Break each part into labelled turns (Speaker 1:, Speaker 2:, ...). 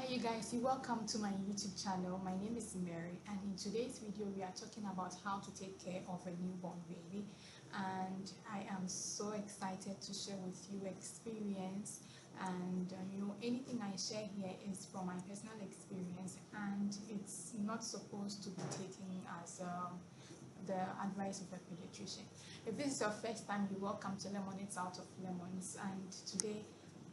Speaker 1: Hi you guys, welcome to my YouTube channel. My name is Mary, and in today's video we are talking about how to take care of a newborn baby, and I am so excited to share with you experience, and anything I share here is from my personal experience, and it's not supposed to be taken as the advice of a pediatrician. If this is your first time, you're welcome to Lemonades Out of Lemons, and today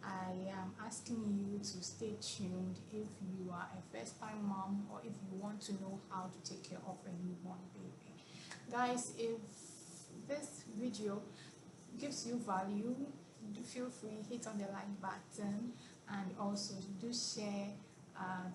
Speaker 1: I am asking you to stay tuned if you are a first-time mom or if you want to know how to take care of a newborn baby. Guys, if this video gives you value, do feel free, hit on the like button, and also do share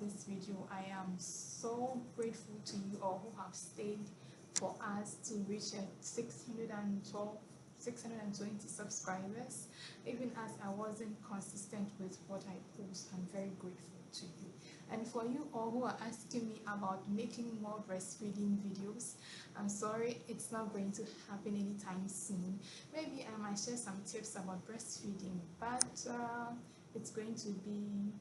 Speaker 1: this video. I am so grateful to you all who have stayed for us to reach 620 subscribers. Even as I wasn't consistent with what I post, I'm very grateful to you. And for you all who are asking me about making more breastfeeding videos, I'm sorry, it's not going to happen anytime soon. Maybe I might share some tips about breastfeeding, but it's going to be,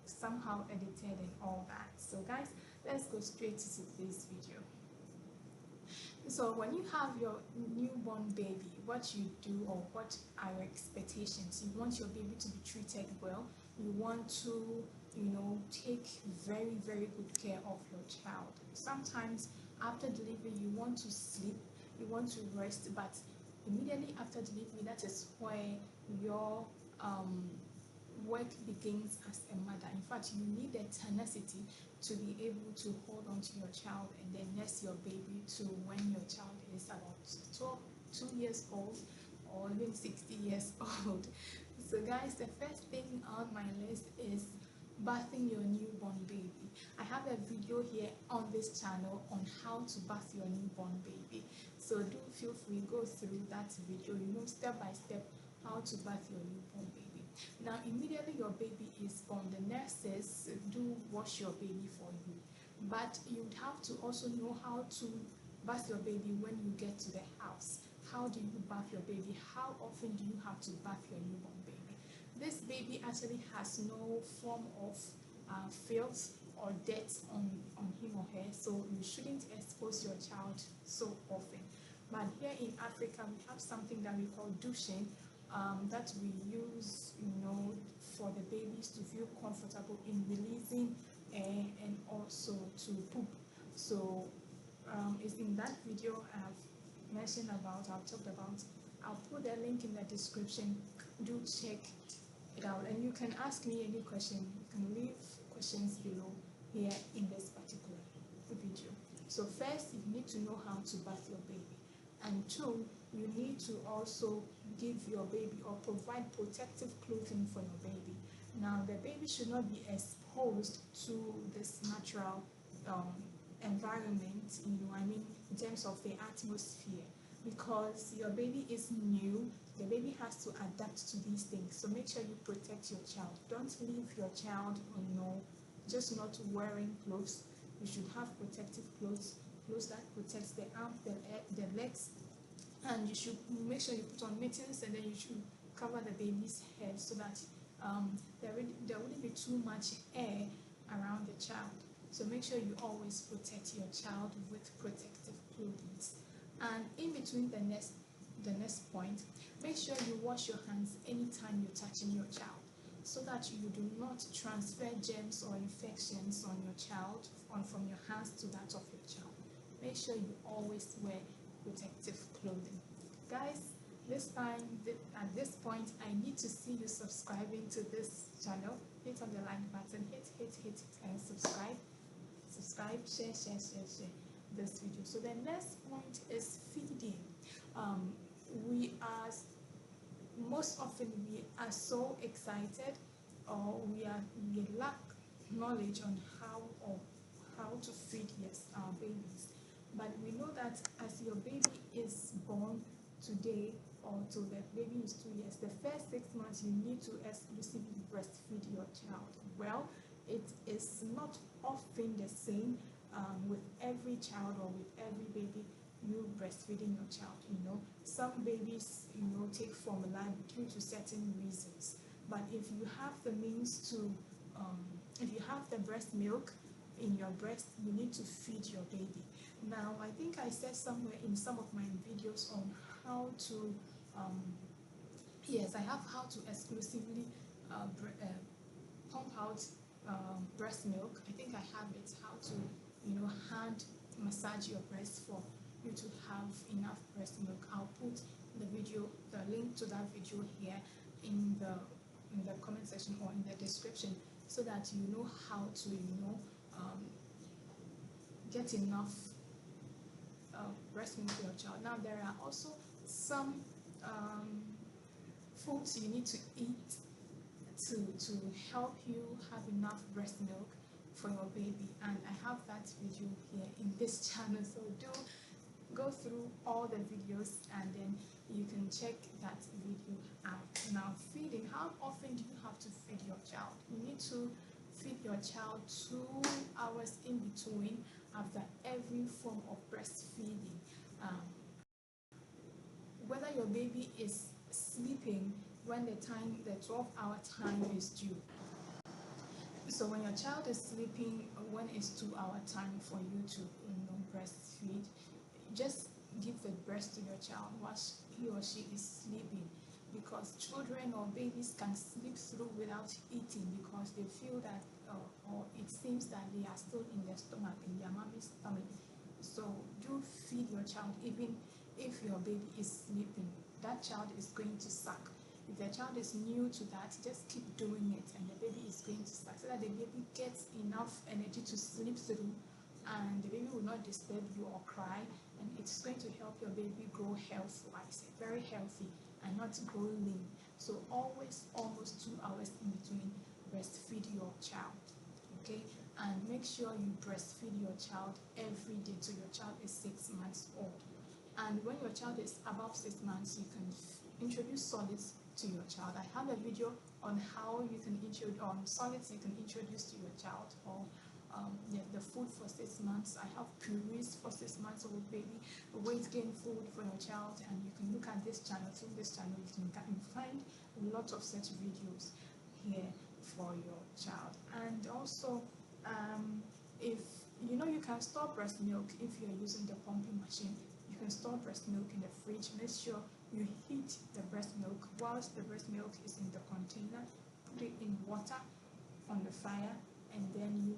Speaker 1: somehow edited and all that. So guys, let's go straight to today's video. So when you have your newborn baby, what you do or what are your expectations? You want your baby to be treated well. You want to, take very, very good care of your child. Sometimes after delivery, you want to sleep, you want to rest, but immediately after delivery, that is where your work begins as a mother. In fact, you need the tenacity to be able to hold on to your child and then nurse your baby to when your child is about 2 years old or even 60 years old. So guys, the first thing on my list is bathing your newborn baby. I have a video here on this channel on how to bath your newborn baby. So do feel free, go through that video, step by step how to bath your newborn baby. Now, immediately your baby is born, the nurses do wash your baby for you, but you'd have to also know how to bath your baby when you get to the house. How do you bath your baby? How often do you have to bath your newborn baby? This baby actually has no form of filth or dirt on him or her, so you shouldn't expose your child so often. But here in Africa, we have something that we call douching, that we use, for the babies to feel comfortable in releasing air and also to poop. So it's in that video I've mentioned about, I've talked about. I'll put the link in the description. Do check it out, and you can ask me any question. You can leave questions below here in this particular video. So first, you need to know how to bath your baby, and two, you need to also give your baby or provide protective clothing for your baby. Now, the baby should not be exposed to this natural environment, in terms of the atmosphere, because your baby is new. The baby has to adapt to these things. So make sure you protect your child. Don't leave your child, just not wearing clothes. You should have protective clothes that protects the arm, the legs, and you should make sure you put on mittens, and then you should cover the baby's head so that there wouldn't be too much air around the child. So make sure you always protect your child with protective clothing. And in between the next point, make sure you wash your hands anytime you're touching your child, so that you do not transfer germs or infections on your child from your hands to that of your child. Make sure you always wear protective clothing. Guys, at this point, I need to see you subscribing to this channel. Hit on the like button, hit and subscribe, share this video. So the next point is feeding. Most often we are so excited, or we lack knowledge on how to feed our babies. But we know that as your baby is born today, or till the baby is 2 years, the first 6 months you need to exclusively breastfeed your child. Well, it is not often the same with every child or with every baby you breastfeeding your child. Some babies take formula due to certain reasons, but if you have the means to if you have the breast milk in your breast, you need to feed your baby. Now, I think I said somewhere in some of my videos on how to, yes, I have how to exclusively pump out breast milk. I think I have it, how to, hand massage your breast for you to have enough breast milk. I'll put the link to that video here in the comment section or in the description, so that you know how to, get enough breast milk for your child. Now, there are also some foods you need to eat to help you have enough breast milk for your baby, and I have that video here in this channel, so do go through all the videos and then you can check that video out. Now, feeding, how often do you have to feed your child? You need to feed your child 2 hours in between after every form of breastfeeding. Whether your baby is sleeping when the 12-hour time is due. So when your child is sleeping, when it's 2-hour time for you to breastfeed, just give the breast to your child whilst he or she is sleeping, because children or babies can sleep through without eating because they feel that or it seems that they are still in their stomach, in their mommy's stomach. So do feed your child even if your baby is sleeping. That child is going to suck. If the child is new to that, just keep doing it and the baby is going to suck, so that the baby gets enough energy to sleep through and the baby will not disturb you or cry, and it's going to help your baby grow health-wise, very healthy, and not grow lean. So always almost 2 hours in between breastfeed your child, okay? And make sure you breastfeed your child every day till your child is 6 months old. And when your child is above 6 months, you can introduce solids to your child. I have a video on how you can introduce solids you can introduce to your child, or the food for 6 months. I have purees for 6 months old baby, weight gain food for your child, and you can look at this channel. Through this channel, you can find a lot of such videos here for your child. And also, if you can store breast milk if you're using the pumping machine. You can store breast milk in the fridge. Make sure you heat the breast milk. Whilst the breast milk is in the container, put it in water on the fire, and then you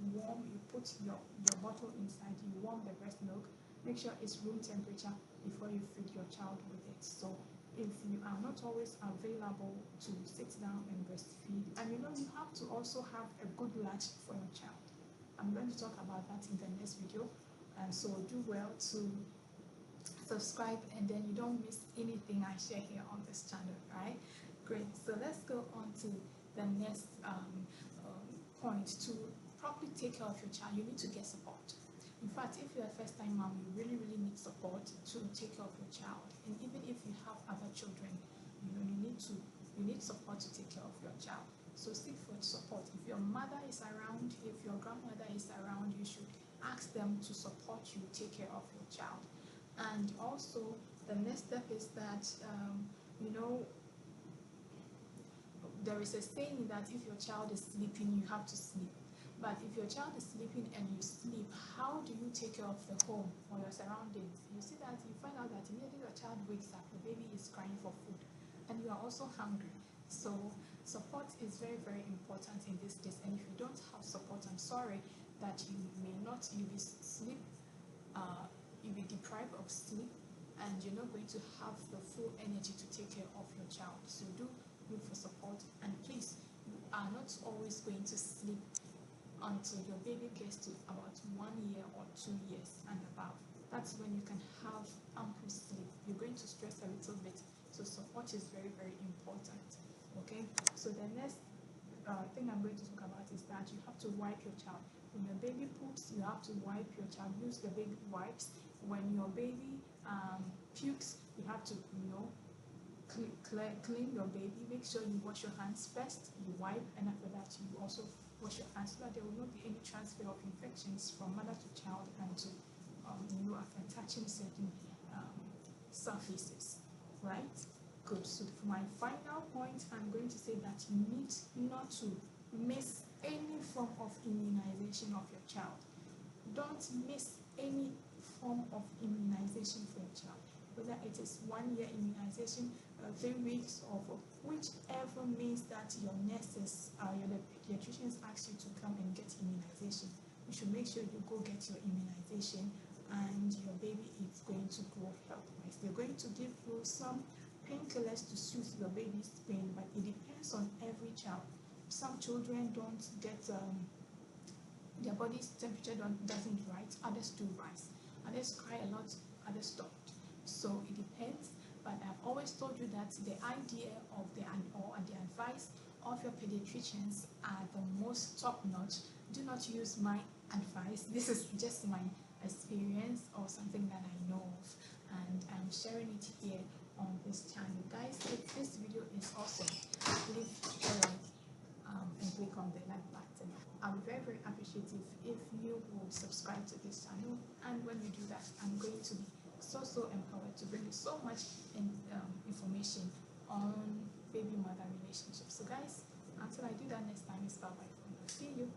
Speaker 1: put your bottle inside, you warm the breast milk. Make sure it's room temperature before you feed your child with it. So if you are not always available to sit down and breastfeed, and you have to also have a good latch for your child. I'm going to talk about that in the next video, and so do well to subscribe, and then you don't miss anything I share here on this channel, right? Great. So let's go on to the next point. To properly take care of your child, you need to get support. In fact, if you're a first-time mom, you really need support to take care of your child. And even if you have other children, you need support to take care of your child. So seek for support. If your mother is around, if your grandmother is around, you should ask them to support you take care of your child. And also, the next step is that there is a saying that if your child is sleeping, you have to sleep. But if your child is sleeping and you sleep, how do you take care of the home or your surroundings? You see that you find out that immediately your child wakes up, the baby is crying for food, and you are also hungry. So support is very important in this case. And if you don't have support, I'm sorry that you'll be deprived of sleep, and you're not going to have the full energy to take care of your child. So do look for support, and please, you are not always going to sleep until your baby gets to about 1 year or 2 years and above. That's when you can have ample sleep. You're going to stress a little bit, so support is very important, okay? So the next thing I'm going to talk about is that you have to wipe your child. When your baby poops, you have to wipe your child. Use the baby wipes. When your baby pukes, you have to clean your baby. Make sure you wash your hands first, you wipe, and after that you also wash your hands, so that there will not be any transfer of infections from mother to child and to after touching certain surfaces, right? Good. So for my final point, I'm going to say that you need not to miss any form of immunization of your child. Don't miss any form of immunization for your child, whether it is 1 year immunization, 3 weeks, or for whichever means that your nurses, your pediatricians ask you to come and get immunization. You should make sure you go get your immunization, and your baby is going to grow health-wise. They're going to give you some painkillers to soothe your baby's pain, but it depends on every child. Some children don't get their body's temperature doesn't rise, others do rise, others cry a lot, others don't. So it depends, but I've always told you that the idea of the advice of your pediatricians are the most top-notch. Do not use my advice. This is just my experience or something that I know of, and I'm sharing it here on this channel. Guys, if this video is awesome, please like and click on the like button. I'll be very appreciative if you will subscribe to this channel, and when you do that, I'm going to be so empowered to bring you so much information on baby mother relationships. So guys, until I do that next time, it's bye bye for now. See you.